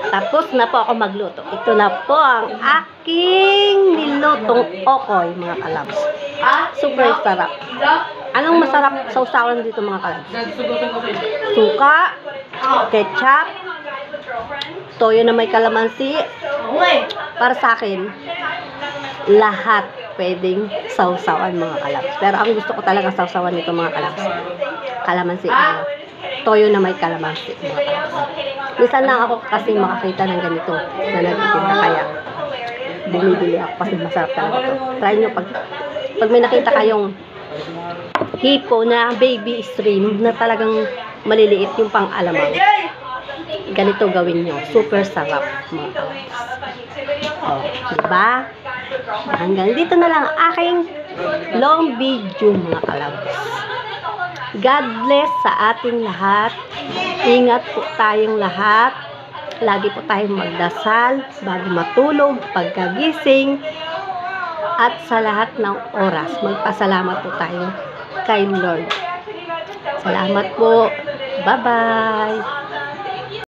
Tapos na po ako magluto. Ito na po ang aking nilutong okoy, mga kalabs. Super sarap. Anong masarap sausawan dito, mga kalabs? Suka, ketchup, toyo na may kalamansi. Para sa akin, lahat pwedeng sausawan, mga kalabs. Pero ang gusto ko talaga sausawan nito, mga kalabs, kalamansi. Toyo na may kalamansi, mga kalabs. Minsan lang ako kasi makakita ng ganito na nagtitinda, kaya bumibili ako kasi masarap talaga ito. Try nyo pag may nakita kayong hipo na baby shrimp na talagang maliliit yung pang-alamang. Ganito gawin nyo. Super sarap, mga kalabs. Oh, diba? Hanggang dito na lang aking long video, mga kalabs. God bless sa ating lahat. Ingat po tayong lahat. Lagi po tayong magdasal bago matulog, pagkagising, at sa lahat ng oras. Magpasalamat po tayo kay Lord. Salamat po. Bye-bye.